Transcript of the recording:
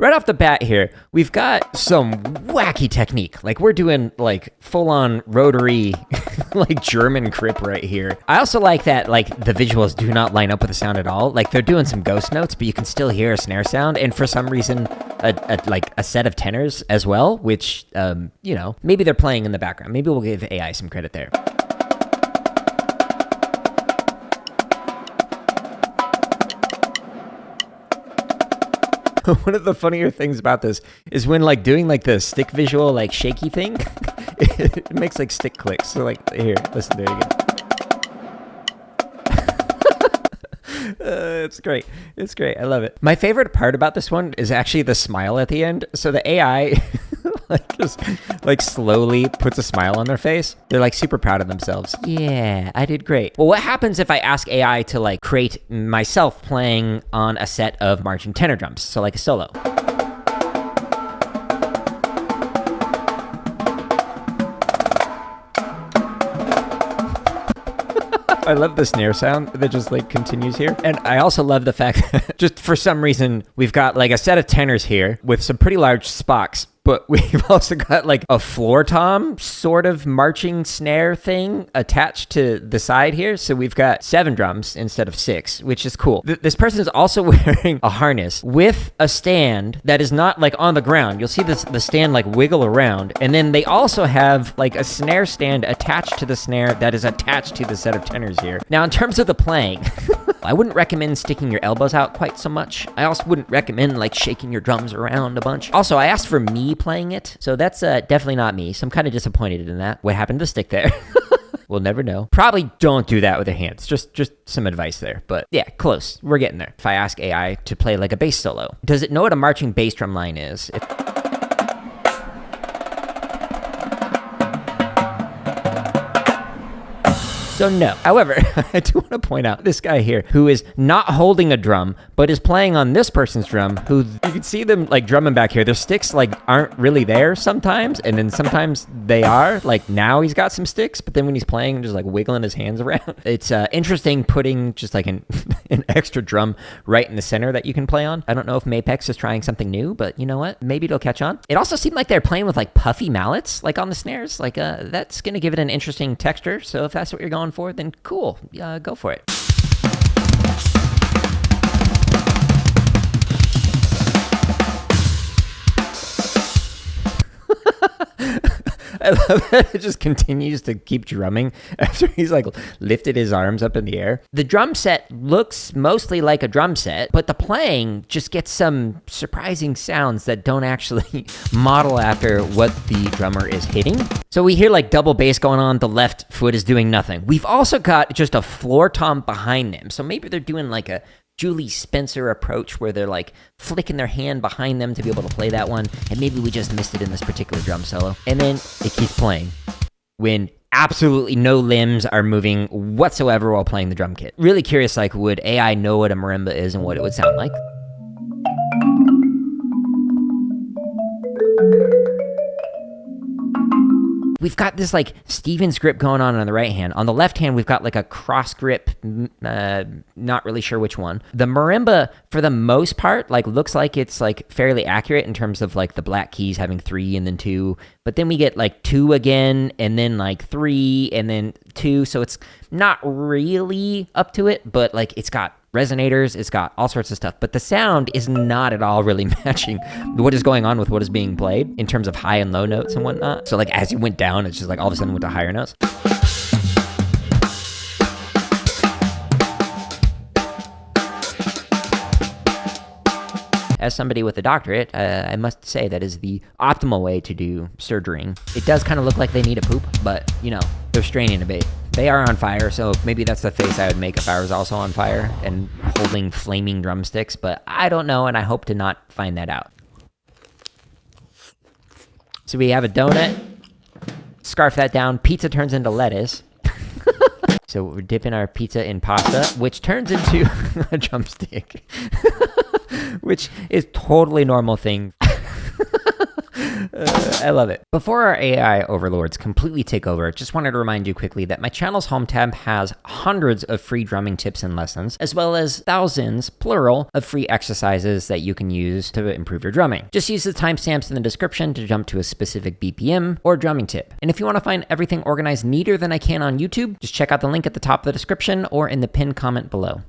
Right off the bat here, we've got some wacky technique. Like we're doing like full-on rotary, like German grip right here. I also like that like the visuals do not line up with the sound at all. Like they're doing some ghost notes, but you can still hear a snare sound, and for some reason, a set of tenors as well, which you know, maybe they're playing in the background. Maybe we'll give AI some credit there. One of the funnier things about this is when like doing like the stick visual like shaky thing, it makes like stick clicks. So like here, listen to it again. It's great. It's great. I love it. My favorite part about this one is actually the smile at the end. So the AI like just like slowly puts a smile on their face. They're like super proud of themselves. Yeah, I did great. Well, what happens if I ask AI to like create myself playing on a set of marching tenor drums? So like a solo. I love the snare sound that just like continues here. And I also love the fact that just for some reason, we've got like a set of tenors here with some pretty large spocks, but we've also got like a floor tom sort of marching snare thing attached to the side here. So we've got 7 drums instead of 6, which is cool. This person is also wearing a harness with a stand that is not like on the ground. You'll see the stand like wiggle around. And then they also have like a snare stand attached to the snare that is attached to the set of tenors here. Now, in terms of the playing, I wouldn't recommend sticking your elbows out quite so much. I also wouldn't recommend like shaking your drums around a bunch. Also, I asked for me playing it, so that's definitely not me, so I'm kind of disappointed in that. What happened to the stick there? We'll never know. Probably don't do that with your hands. Just some advice there. But yeah, close. We're getting there. If I ask AI to play like a bass solo, does it know what a marching bass drum line is? So no. However, I do want to point out this guy here who is not holding a drum, but is playing on this person's drum, who you can see them like drumming back here. Their sticks like aren't really there sometimes, and then sometimes they are. Like now he's got some sticks, but then when he's playing, just like wiggling his hands around. It's interesting putting just like an extra drum right in the center that you can play on. I don't know if Mapex is trying something new, but you know what? Maybe it'll catch on. It also seemed like they're playing with like puffy mallets, like on the snares. Like that's gonna give it an interesting texture. So if that's what you're going for, then cool, go for it. I love that it just continues to keep drumming after he's like lifted his arms up in the air. The drum set looks mostly like a drum set, but the playing just gets some surprising sounds that don't actually model after what the drummer is hitting. So we hear like double bass going on, the left foot is doing nothing. We've also got just a floor tom behind them. So maybe they're doing like a Julie Spencer approach where they're like flicking their hand behind them to be able to play that one, and maybe we just missed it in this particular drum solo. And then it keeps playing when absolutely no limbs are moving whatsoever while playing the drum kit. Really curious, like, would AI know what a marimba is and what it would sound like? We've got this like Stevens grip going on the right hand. On the left hand, we've got like a cross grip, not really sure which one. The marimba, for the most part, like looks like it's like fairly accurate in terms of like the black keys having 3 and then 2. But then we get like 2 again, and then like 3, and then 2. So it's not really up to it, but like it's got resonators, it's got all sorts of stuff, but the sound is not at all really matching what is going on with what is being played in terms of high and low notes and whatnot. So like as you went down, it's just like all of a sudden went to higher notes. As somebody with a doctorate, I must say that is the optimal way to do surgery. It does kind of look like they need a poop, but you know, they're straining a bit. They are on fire, so maybe that's the face I would make if I was also on fire and holding flaming drumsticks, but I don't know, and I hope to not find that out. So we have a donut, scarf that down, pizza turns into lettuce. So we're dipping our pizza in pasta, which turns into a drumstick, which is totally normal thing. I love it. Before our AI overlords completely take over, just wanted to remind you quickly that my channel's home tab has hundreds of free drumming tips and lessons, as well as thousands, plural, of free exercises that you can use to improve your drumming. Just use the timestamps in the description to jump to a specific BPM or drumming tip. And if you want to find everything organized neater than I can on YouTube, just check out the link at the top of the description or in the pinned comment below.